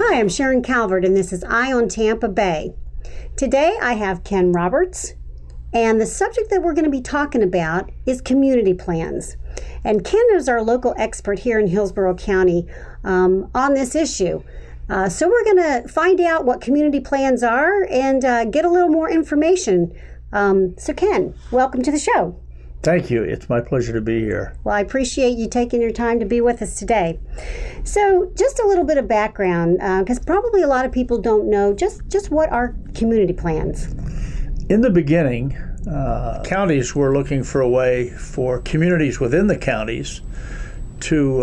Hi, I'm Sharon Calvert, and this is Eye on Tampa Bay. Today I have Ken Roberts, and the subject that we're going to be talking about is community plans. And Ken is our local expert here in Hillsborough County on this issue. So we're going to find out what community plans are and get a little more information. So Ken, welcome to the show. Thank you. It's my pleasure to be here. Well, I appreciate you taking your time to be with us today. So just a little bit of background, because probably a lot of people don't know just what are community plans. In the beginning, counties were looking for a way for communities within the counties to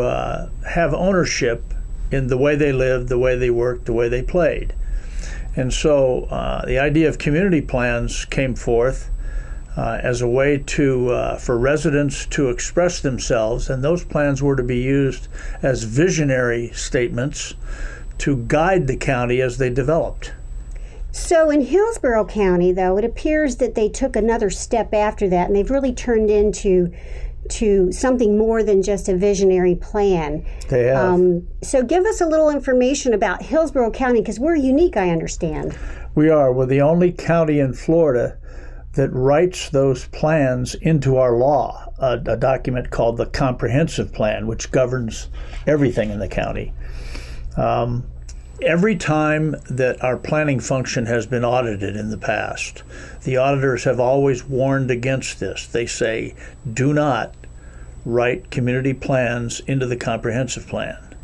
have ownership in the way they lived, the way they worked, the way they played. And so the idea of community plans came forth as a way for residents to express themselves, and those plans were to be used as visionary statements to guide the county as they developed. So in Hillsborough County, though, it appears that they took another step after that, and they've really turned into something more than just a visionary plan. They have. So give us a little information about Hillsborough County, because we're unique, I understand. We're the only county in Florida that writes those plans into our law, a document called the Comprehensive Plan, which governs everything in the county. Every time that our planning function has been audited in the past, the auditors have always warned against this. They say, do not write community plans into the Comprehensive Plan.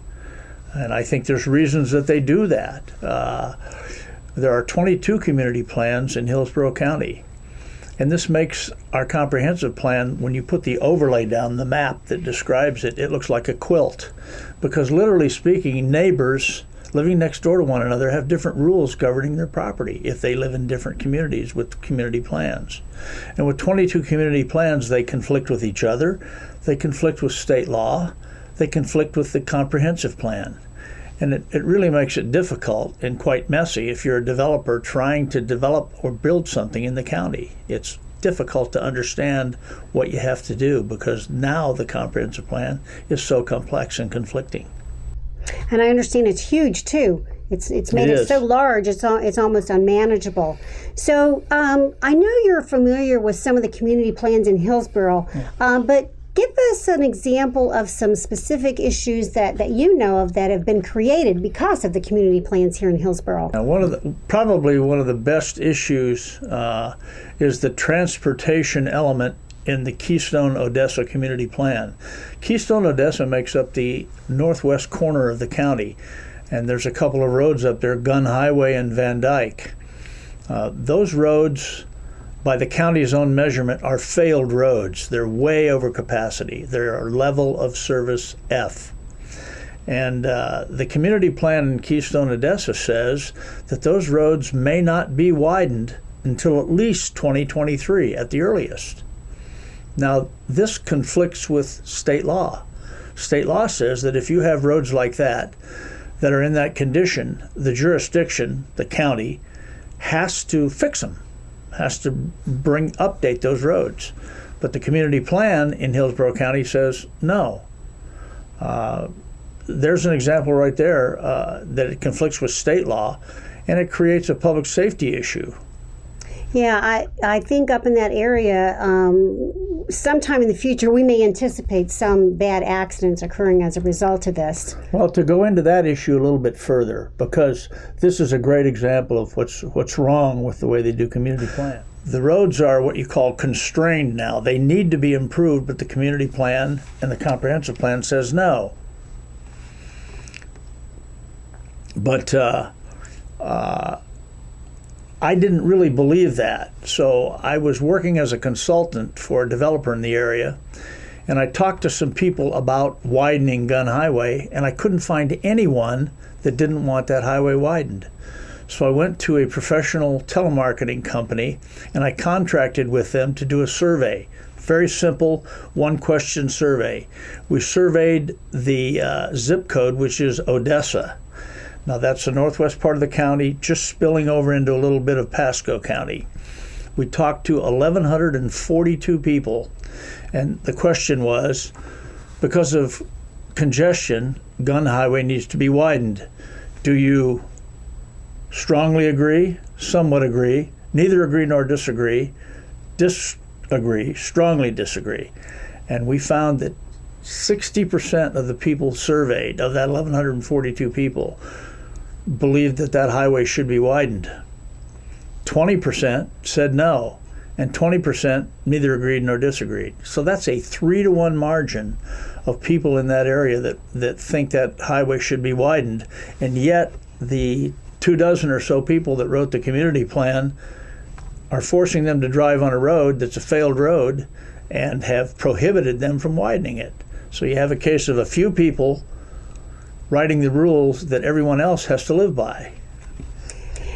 And I think there's reasons that they do that. There are 22 community plans in Hillsborough County. And this makes our comprehensive plan, when you put the overlay down, the map that describes it, it looks like a quilt. Because literally speaking, neighbors living next door to one another have different rules governing their property if they live in different communities with community plans. And with 22 community plans, they conflict with each other, they conflict with state law, they conflict with the comprehensive plan. And it really makes it difficult and quite messy if you're a developer trying to develop or build something in the county. It's difficult to understand what you have to do because now the comprehensive plan is so complex and conflicting. And I understand it's huge too. It's made it so large, it's almost unmanageable. So I know you're familiar with some of the community plans in Hillsborough, but give us an example of some specific issues that you know of that have been created because of the community plans here in Hillsborough. Now, probably one of the best issues is the transportation element in the Keystone-Odessa Community Plan. Keystone-Odessa makes up the northwest corner of the county, and there's a couple of roads up there, Gun Highway and Van Dyke. Those roads, by the county's own measurement, are failed roads. They're way over capacity. They're level of service F. And the community plan in Keystone-Odessa says that those roads may not be widened until at least 2023 at the earliest. Now, this conflicts with state law. State law says that if you have roads like that are in that condition, the jurisdiction, the county, has to fix them, has to update those roads. But the community plan in Hillsborough County says no. There's an example right there that it conflicts with state law, and it creates a public safety issue. Yeah, I think up in that area, sometime in the future, we may anticipate some bad accidents occurring as a result of this. Well, to go into that issue a little bit further, because this is a great example of what's wrong with the way they do community plan. The roads are what you call constrained now. They need to be improved, but the community plan and the comprehensive plan says no. But I didn't really believe that. So I was working as a consultant for a developer in the area, and I talked to some people about widening Gun Highway, and I couldn't find anyone that didn't want that highway widened. So I went to a professional telemarketing company, and I contracted with them to do a survey. Very simple, one-question survey. We surveyed the zip code, which is Odessa. Now that's the northwest part of the county, just spilling over into a little bit of Pasco County. We talked to 1,142 people, and the question was, because of congestion, Gun Highway needs to be widened. Do you strongly agree, somewhat agree, neither agree nor disagree, disagree, strongly disagree? And we found that 60% of the people surveyed, of that 1,142 people, believed that that highway should be widened. 20% said no, and 20% neither agreed nor disagreed. So that's a 3-to-1 margin of people in that area that think that highway should be widened, and yet the 24 or so people that wrote the community plan are forcing them to drive on a road that's a failed road and have prohibited them from widening it. So you have a case of a few people writing the rules that everyone else has to live by.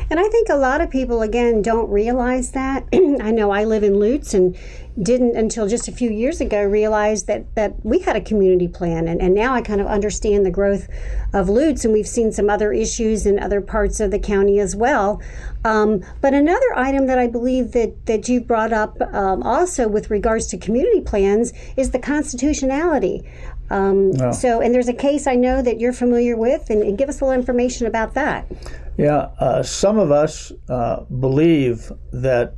And I think a lot of people, again, don't realize that. I know I live in Lutz and didn't until just a few years ago realize that we had a community plan. And now I kind of understand the growth of Lutz, and we've seen some other issues in other parts of the county as well. But another item that I believe that you brought up also with regards to community plans is the constitutionality. So, and there's a case I know that you're familiar with, and give us a little information about that. Yeah, some of us believe that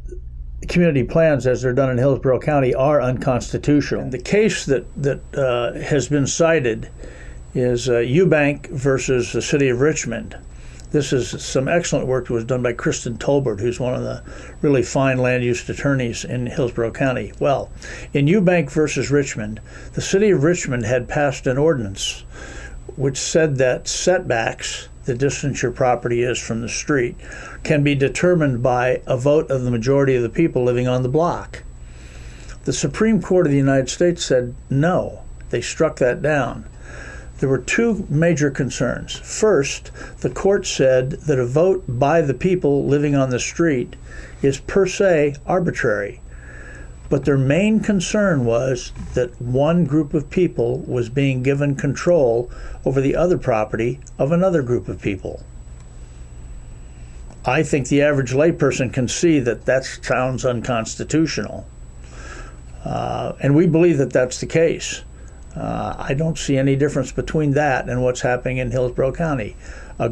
community plans, as they're done in Hillsborough County, are unconstitutional. And the case that has been cited is Eubank versus the City of Richmond. This is some excellent work that was done by Kristen Tolbert, who's one of the really fine land use attorneys in Hillsborough County. Well, in Eubank versus Richmond, the City of Richmond had passed an ordinance which said that setbacks, the distance your property is from the street, can be determined by a vote of the majority of the people living on the block. The Supreme Court of the United States said no. They struck that down. There were two major concerns. First, the court said that a vote by the people living on the street is per se arbitrary. But their main concern was that one group of people was being given control over the other property of another group of people. I think the average layperson can see that that sounds unconstitutional. And we believe that that's the case. I don't see any difference between that and what's happening in Hillsborough County. A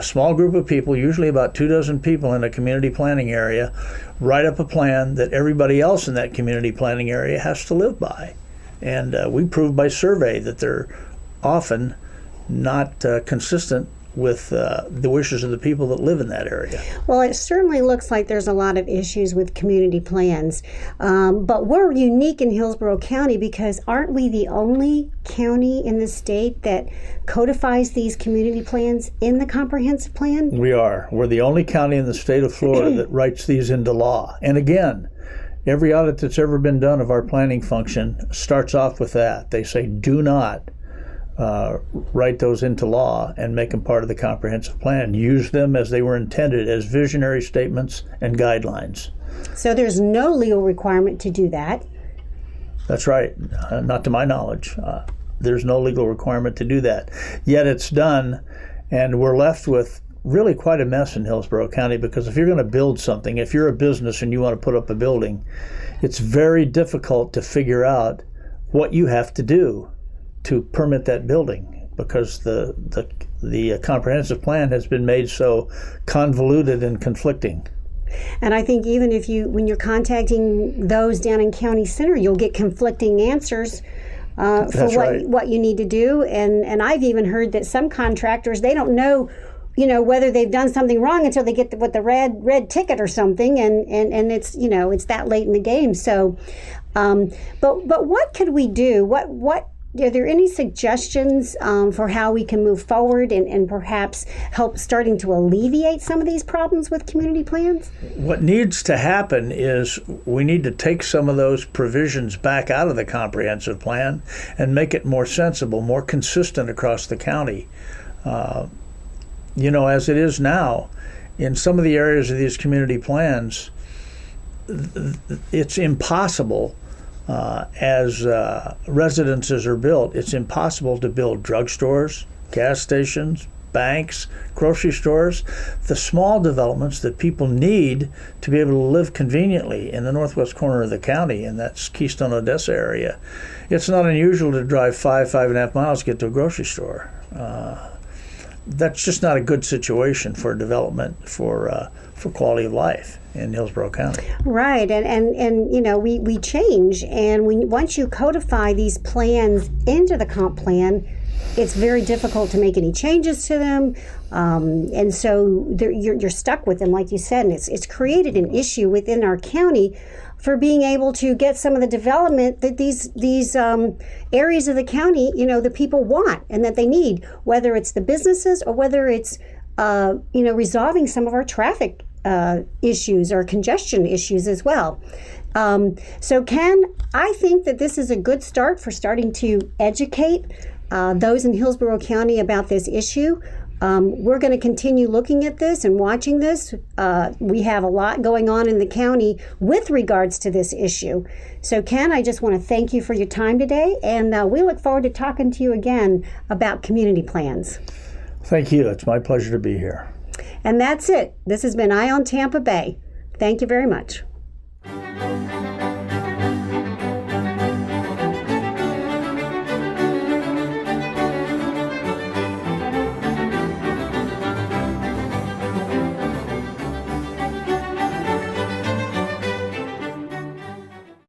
small group of people, usually about 24 people in a community planning area, write up a plan that everybody else in that community planning area has to live by. And we proved by survey that they're often not consistent with the wishes of the people that live in that area. Well, it certainly looks like there's a lot of issues with community plans. But we're unique in Hillsborough County because aren't we the only county in the state that codifies these community plans in the comprehensive plan? We are. We're the only county in the state of Florida that writes these into law. And again, every audit that's ever been done of our planning function starts off with that. They say, do not write those into law and make them part of the comprehensive plan. Use them as they were intended, as visionary statements and guidelines. So there's no legal requirement to do that. That's right. Not to my knowledge. There's no legal requirement to do that. Yet it's done, and we're left with really quite a mess in Hillsborough County, because if you're going to build something, if you're a business and you want to put up a building, it's very difficult to figure out what you have to do to permit that building, because the comprehensive plan has been made so convoluted and conflicting. And I think even when you're contacting those down in County Center, you'll get conflicting answers for what you need to do. And I've even heard that some contractors, they don't know, whether they've done something wrong until they get the red ticket or something, and it's it's that late in the game. So, but what could we do? What are there any suggestions for how we can move forward and perhaps help starting to alleviate some of these problems with community plans? What needs to happen is we need to take some of those provisions back out of the comprehensive plan and make it more sensible, more consistent across the county. As it is now, in some of the areas of these community plans, it's impossible. As residences are built, it's impossible to build drugstores, gas stations, banks, grocery stores, the small developments that people need to be able to live conveniently in the northwest corner of the county, and that's Keystone, Odessa area. It's not unusual to drive 5.5 miles to get to a grocery store. that's just not a good situation for development for quality of life in Hillsborough County. Right, and you know, we change, and once you codify these plans into the comp plan, it's very difficult to make any changes to them, and so you're stuck with them, like you said, and it's created an issue within our county for being able to get some of the development that these areas of the county, you know, the people want and that they need, whether it's the businesses or whether it's resolving some of our traffic issues or congestion issues as well. So Ken, I think that this is a good start for starting to educate those in Hillsborough County about this issue. We're going to continue looking at this and watching this. We have a lot going on in the county with regards to this issue. So Ken, I just want to thank you for your time today, and we look forward to talking to you again about community plans. Thank you. It's my pleasure to be here. And that's it. This has been Eye on Tampa Bay. Thank you very much.